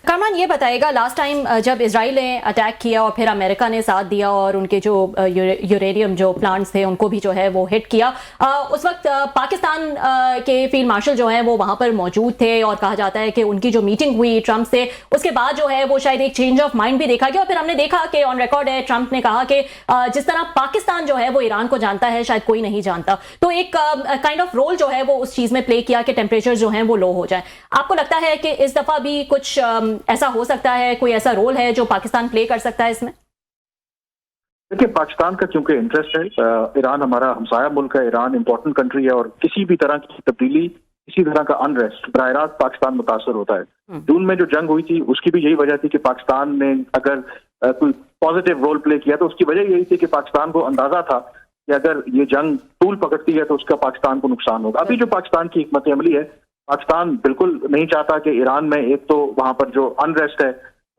कामरान, ये बताएगा last time जब इजराइल ने अटैक किया और फिर अमेरिका ने साथ दिया और उनके जो यूरेनियम जो प्लांट्स थे उनको भी जो है वो हिट किया, उस वक्त पाकिस्तान के फील्ड मार्शल जो हैं वो वहां पर मौजूद थे और कहा जाता है कि उनकी जो मीटिंग हुई ट्रंप से उसके बाद जो है वो शायद एक चेंज ऑफ माइंड भी देखा गया और फिर हमने देखा कि ऑन रिकॉर्ड है ट्रंप ने कहा कि जिस तरह पाकिस्तान जो है वो ईरान को जानता है शायद कोई नहीं जानता। तो एक काइंड ऑफ रोल जो है वो उस चीज में प्ले किया कि टेम्परेचर जो है वो लो हो जाए। आपको लगता है कि इस दफा भी कुछ ऐसा हो सकता है, कोई ऐसा रोल है जो पाकिस्तान प्ले कर सकता है इसमें? देखिए, पाकिस्तान का क्योंकि इंटरेस्ट है, ईरान हमारा हमसाया मुल्क है, ईरान इंपॉर्टेंट कंट्री है और किसी भी तरह की तब्दीली, किसी तरह का अनरेस्ट बराह रास्त पाकिस्तान मुतासर होता है। जून में जो जंग हुई थी उसकी भी यही वजह थी कि पाकिस्तान ने अगर कोई पॉजिटिव रोल प्ले किया तो उसकी वजह यही थी कि पाकिस्तान को अंदाजा था कि अगर ये जंग तूल पकड़ती है तो उसका पाकिस्तान को नुकसान होगा। अभी जो पाकिस्तान की हिकमत अमली है, पाकिस्तान बिल्कुल नहीं चाहता कि ईरान में एक तो वहां पर जो अनरेस्ट है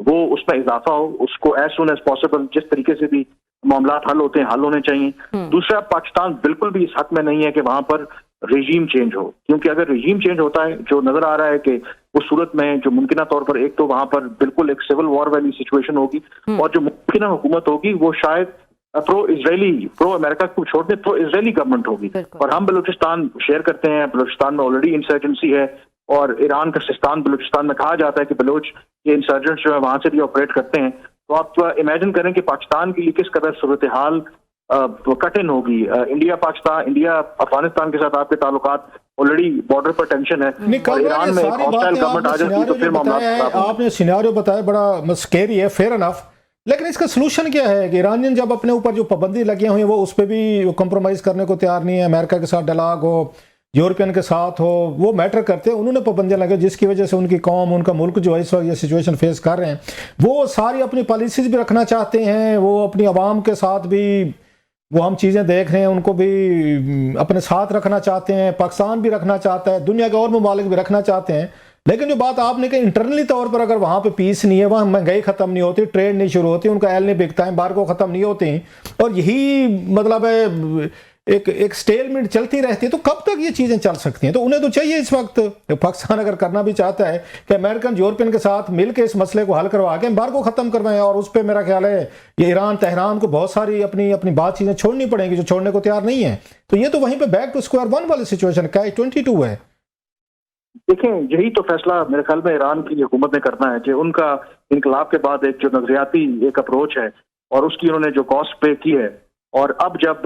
वो उसमें इजाफा हो, उसको एज सुन एज पॉसिबल जिस तरीके से भी मामला हल होते हैं हल होने चाहिए। दूसरा, पाकिस्तान बिल्कुल भी इस हक में नहीं है कि वहां पर रेजीम चेंज हो, क्योंकि अगर रेजीम चेंज होता है जो नजर आ रहा है कि उस सूरत में जो मुमकिन तौर पर एक तो वहां पर बिल्कुल एक सिविल वॉर वाली सिचुएशन होगी और जो मुमकिन हुकूमत होगी वो शायद प्रो इजरायली, प्रो अमेरिका को छोड़ दे प्रो इजरायली गवर्नमेंट होगी। और हम बलूचिस्तान शेयर करते हैं, बलूचिस्तान में ऑलरेडी इंसर्जेंसी है और ईरान का सिस्तान बलूचिस्तान में कहा जाता है कि बलोच ये इंसर्जेंट्स जो है वहां से भी ऑपरेट करते हैं। तो आप इमेजिन करें कि पाकिस्तान के लिए किस कदर सूरत हाल कठिन होगी। इंडिया अफगानिस्तान के साथ आपके ताल्लुकात ऑलरेडी बॉर्डर पर टेंशन है और ईरान में एक हॉस्टाइल गवर्नमेंट आ जाती है तो फिर मामला आपने सिनेरियो बताया बड़ा स्केरी है, फेयर इनफ, लेकिन इसका सलूशन क्या है कि ईरानियन जब अपने ऊपर जो पाबंदी लगी हुई है वो उस पर भी कॉम्प्रोमाइज़ करने को तैयार नहीं है। अमेरिका के साथ डायलॉग हो, यूरोपियन के साथ हो, वो मैटर करते हैं। उन्होंने पाबंदियां लगे जिसकी वजह से उनकी कौम, उनका मुल्क जो है इस वक्त ये सिचुएशन फेस कर रहे हैं, वो सारी अपनी पॉलिसीज भी रखना चाहते हैं, वो अपनी आवाम के साथ भी वो हम चीज़ें देख रहे हैं उनको भी अपने साथ रखना चाहते हैं, पाकिस्तान भी रखना चाहता है, दुनिया के और ममालिक भी रखना चाहते हैं। लेकिन जो बात आपने कही इंटरनली तौर पर अगर वहाँ पे पीस नहीं है, वहाँ महंगाई ख़त्म नहीं होती, ट्रेड नहीं शुरू होती, उनका एल नहीं बिकता है, एम्बार्गो ख़त्म नहीं होती और यही मतलब है एक स्टेलमेंट चलती रहती है, तो कब तक ये चीज़ें चल सकती हैं? तो उन्हें तो चाहिए इस वक्त, पाकिस्तान अगर करना भी चाहता है कि अमेरिकन यूरोपियन के साथ मिलकर इस मसले को हल करवा के एम्बार्गो ख़त्म करवाएं और उस पर मेरा ख्याल है ये ईरान तेहरान को बहुत सारी अपनी बात चीज़ें छोड़नी पड़ेंगी जो छोड़ने को तैयार नहीं है। तो ये तो वहीं पर बैक टू स्क्वायर वन वाली सिचुएशन का 22 है। देखें, यही तो फैसला मेरे ख्याल में ईरान की हुकूमत ने करना है कि उनका इनकलाब के बाद एक जो नजरियाती एक अप्रोच है और उसकी उन्होंने जो कॉस्ट पे की है और अब जब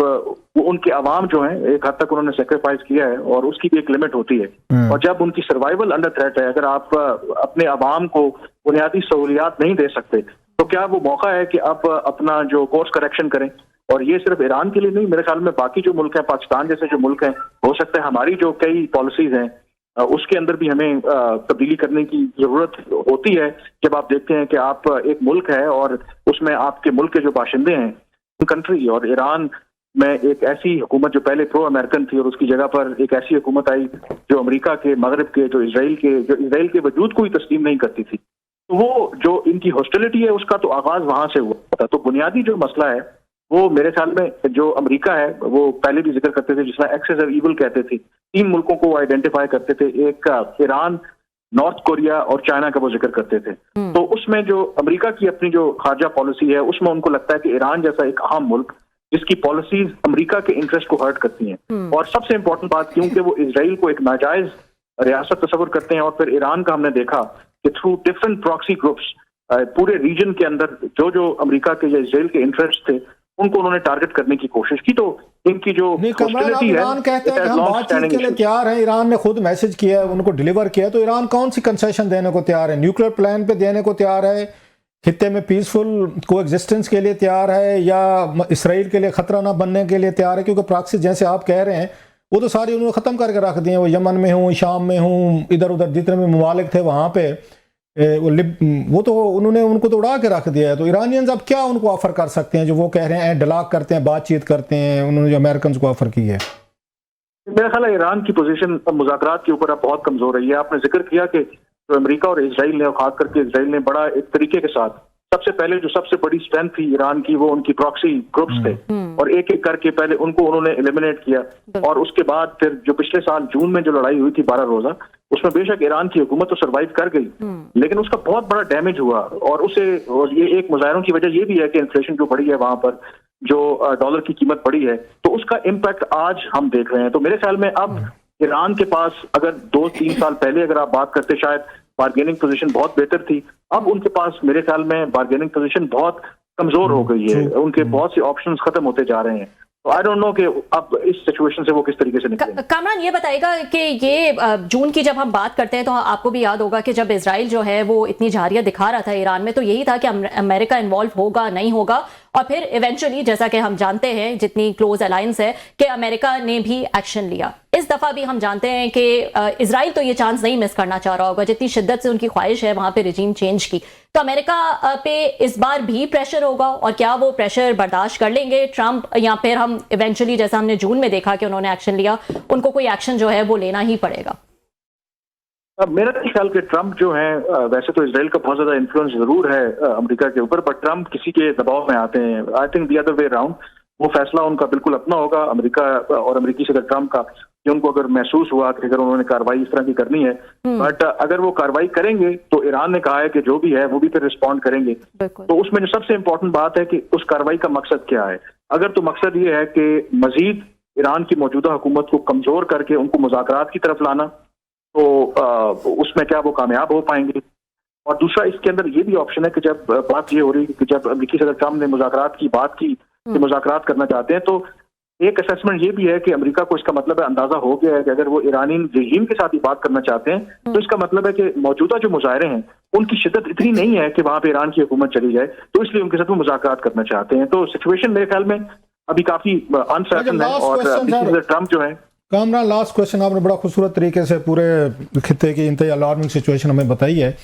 वो उनके अवाम जो है एक हद तक उन्होंने सेक्रीफाइस किया है और उसकी भी एक लिमिट होती है और जब उनकी सर्वाइवल अंडर थ्रेट है, अगर आप अपने अवाम को बुनियादी सहूलियात नहीं दे सकते तो क्या वो मौका है कि आप अपना जो कोर्स करेक्शन करें। और ये सिर्फ ईरान के लिए नहीं, मेरे ख्याल में बाकी जो मुल्क हैं, पाकिस्तान जैसे जो मुल्क हैं, हो सकता है हमारी जो कई पॉलिसीज हैं उसके अंदर भी हमें तब्दीली करने की जरूरत होती है। जब आप देखते हैं कि आप एक मुल्क है और उसमें आपके मुल्क के जो बाशिंदे हैं कंट्री और ईरान में एक ऐसी हुकूमत जो पहले प्रो अमेरिकन थी और उसकी जगह पर एक ऐसी हुकूमत आई जो अमेरिका के, मगरब के, जो इसराइल के वजूद को ही तस्लीम नहीं करती थी, तो वो जो इनकी हॉस्टिलिटी है उसका तो आगाज वहां से हुआ था। तो बुनियादी जो मसला है वो मेरे ख्याल में जो अमेरिका है वो पहले भी जिक्र करते थे, जिसमें एक्सेस ऑफ ईविल कहते थे, 3 मुल्कों को आइडेंटिफाई करते थे, एक ईरान, नॉर्थ कोरिया और चाइना का वो जिक्र करते थे। तो उसमें जो अमेरिका की अपनी जो खारजा पॉलिसी है उसमें उनको लगता है कि ईरान जैसा एक अहम मुल्क जिसकी पॉलिसीज अमेरिका के इंटरेस्ट को हर्ट करती हैं और सबसे इंपॉर्टेंट बात क्योंकि वो इजराइल को एक नाजायज रियासत तस्वर करते हैं और फिर ईरान का हमने देखा कि थ्रू डिफरेंट प्रॉक्सी ग्रुप्स पूरे रीजन के अंदर जो अमेरिका के या इजराइल के इंटरेस्ट थे उनको उन्होंने टारगेट करने की कोशिश की। तो इनकी जो हॉस्टिलिटी है, ईरान कहते हैं कि हम बातचीत के लिए तैयार हैं, ईरान ने खुद मैसेज किया है, उनको डिलीवर किया है, तो ईरान कौन सी कंसेशन देने को तैयार है? न्यूक्लियर प्लान पे देने को तैयार है, खित्ते में पीसफुल को एग्जिस्टेंस के लिए तैयार है, या इसराइल के लिए खतरा ना बनने के लिए तैयार है? क्योंकि प्रॉक्सी जैसे आप कह रहे हैं वो तो सारी उन्होंने ख़त्म करके रख दी है, वो यमन में हूँ, शाम में हूँ, इधर उधर जितने भी ममालिक थे वहाँ पे वो तो उनको तो उड़ा के रख दिया है। तो ईरानियंस अब क्या उनको ऑफर कर सकते हैं जो वो कह रहे हैं डिलाग करते हैं, बातचीत करते हैं, उन्होंने जो अमेरिकन को ऑफर की है? मेरा ख्याल है ईरान की पोजीशन मुज़ाकरात के ऊपर अब बहुत कमजोर रही है। आपने जिक्र किया कि जो अमेरिका और इसराइल ने, और खास करके इसराइल ने बड़ा एक तरीके के साथ सबसे पहले जो सबसे बड़ी स्ट्रेंथ थी ईरान की वो उनकी प्रॉक्सी ग्रुप्स थे और एक एक करके पहले उनको उन्होंने एलिमिनेट किया और उसके बाद फिर जो पिछले साल जून में जो लड़ाई हुई थी 12 रोजा, उसमें बेशक ईरान की हुकूमत तो सर्वाइव कर गई, लेकिन उसका बहुत बड़ा डैमेज हुआ। और ये एक मुजाहरों की वजह ये भी है कि इन्फ्लेशन जो बढ़ी है वहां पर, जो डॉलर की कीमत बढ़ी है, तो उसका इम्पैक्ट आज हम देख रहे हैं। तो मेरे ख्याल में अब ईरान के पास अगर 2-3 साल पहले अगर आप बात करते शायद बार्गेनिंग पोजीशन बहुत बेहतर थी, अब उनके पास मेरे ख्याल में बार्गेनिंग पोजीशन बहुत कमजोर हो गई है, उनके बहुत से ऑप्शंस खत्म होते जा रहे हैं। तो आई डोंट नो कि अब इस सिचुएशन से वो किस तरीके से निकलेंगे। कामरान ये बताएगा कि ये जून की जब हम बात करते हैं तो आपको भी याद होगा कि जब इजराइल जो है वो इतनी जारिया दिखा रहा था ईरान में, तो यही था कि अमेरिका इन्वॉल्व होगा नहीं होगा, और फिर इवेंचुअली जैसा कि हम जानते हैं जितनी क्लोज अलायंस है कि अमेरिका ने भी एक्शन लिया। इस दफा भी हम जानते हैं कि इजराइल तो ये चांस नहीं मिस करना चाह रहा होगा, जितनी शिद्दत से उनकी ख्वाहिश है वहां पे रिजीम चेंज की। तो अमेरिका पे इस बार भी प्रेशर होगा, और क्या वो प्रेशर बर्दाश्त कर लेंगे ट्रंप, या फिर हम इवेंचुअली जैसा हमने जून में देखा कि उन्होंने एक्शन लिया, उनको कोई एक्शन जो है वो लेना ही पड़ेगा? मेरा ख्याल कि ट्रंप जो है, वैसे तो इजराइल का बहुत ज्यादा इन्फ्लुएंस जरूर है अमेरिका के ऊपर, बट ट्रंप किसी के दबाव में आते हैं। I think the other way around, वो फैसला उनका बिल्कुल अपना होगा, अमेरिका और अमेरिकी सदर ट्रंप का, कि उनको अगर महसूस हुआ कि अगर उन्होंने कार्रवाई इस तरह की करनी है, बट अगर वो कार्रवाई करेंगे तो ईरान ने कहा है कि जो भी है वो भी फिर रिस्पॉन्ड करेंगे। तो उसमें जो सबसे इंपॉर्टेंट बात है कि उस कार्रवाई का मकसद क्या है। अगर तो मकसद ये है कि मजीद ईरान की मौजूदा हुकूमत को कमजोर करके उनको मुज़ाकरात की तरफ लाना, तो उसमें क्या वो कामयाब हो पाएंगे। और दूसरा इसके अंदर ये भी ऑप्शन है कि जब बात ये हो रही है कि जब अमेरिकी सदर ट्रंप ने मुज़ाकरात की बात की कि मुज़ाकरात करना चाहते हैं, तो एक असेसमेंट ये भी है कि अमेरिका को इसका मतलब है, अंदाजा हो गया है कि अगर वो ईरानी रजीम के साथ ही बात करना चाहते हैं, तो इसका मतलब है कि मौजूदा जो मुजाहरे हैं उनकी शिद्दत इतनी नहीं है कि वहां पे ईरान की हुकूमत चली जाए, तो इसलिए उनके साथ वो मुज़ाकरात करना चाहते हैं। तो सिचुएशन मेरे ख्याल में अभी काफी अनसर्टन है। और ट्रंप जो है, कामरान, लास्ट क्वेश्चन आपने बड़ा खूबसूरत तरीके से पूरे खित्ते की इंतहा अलार्मिंग सिचुएशन हमें बताई है।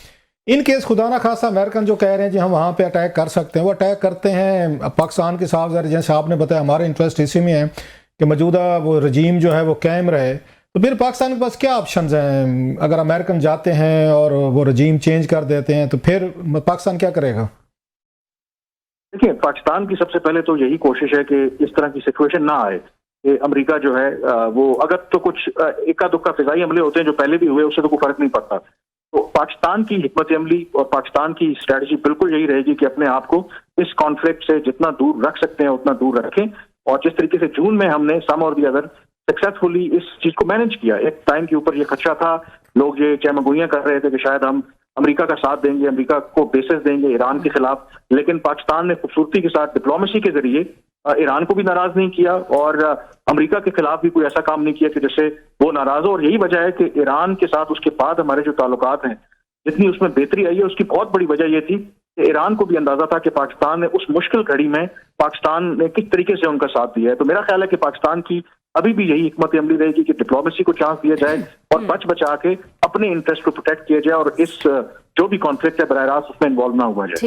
इन केस खुदा ना खासा अमेरिकन जो कह रहे हैं जी हम वहाँ पे अटैक कर सकते हैं, वो अटैक करते हैं पाकिस्तान के साथ, जैसे आपने बताया हमारे इंटरेस्ट इसी में है कि मौजूदा वो रजीम जो है वो कायम रहे, तो फिर पाकिस्तान के पास क्या ऑप्शंस हैं? अगर अमेरिकन जाते हैं और वो रजीम चेंज कर देते हैं तो फिर पाकिस्तान क्या करेगा? देखिए, पाकिस्तान की सबसे पहले तो यही कोशिश है कि इस तरह की सिचुएशन ना आए कि अमेरिका जो है वो, अगर तो कुछ इक्का दुक्का फिजाई हमले होते हैं जो पहले भी हुए, उससे तो कोई फर्क नहीं पड़ता। तो पाकिस्तान की हिकमत अमली और पाकिस्तान की स्ट्रेटजी बिल्कुल यही रहेगी कि अपने आप को इस कॉन्फ्लिक्ट से जितना दूर रख सकते हैं उतना दूर रखें। और जिस तरीके से जून में हमने सम और दी अदर सक्सेसफुली इस चीज को मैनेज किया, एक टाइम के ऊपर ये खदशा था, लोग ये चहमगोइयां कर रहे थे कि शायद हम अमेरिका का साथ देंगे, अमेरिका को बेसिस देंगे ईरान के खिलाफ, लेकिन पाकिस्तान ने खूबसूरती के साथ डिप्लोमेसी के जरिए ईरान को भी नाराज नहीं किया और अमेरिका के खिलाफ भी कोई ऐसा काम नहीं किया कि जिससे वो नाराज हो। और यही वजह है कि ईरान के साथ उसके बाद हमारे जो ताल्लुकात हैं, जितनी उसमें बेहतरी आई है, उसकी बहुत बड़ी वजह ये थी कि ईरान को भी अंदाजा था कि पाकिस्तान ने उस मुश्किल घड़ी में पाकिस्तान ने किस तरीके से उनका साथ दिया है। तो मेरा ख्याल है कि पाकिस्तान की अभी भी यही हिकमत अमली रहेगी कि डिप्लोमेसी को चांस दिया जाए और बच बचा के अपने इंटरेस्ट को प्रोटेक्ट किया जाए और इस जो भी कॉन्फ्लिक्ट है बराह रास्त उसमें इन्वॉल्व ना हुआ जाए।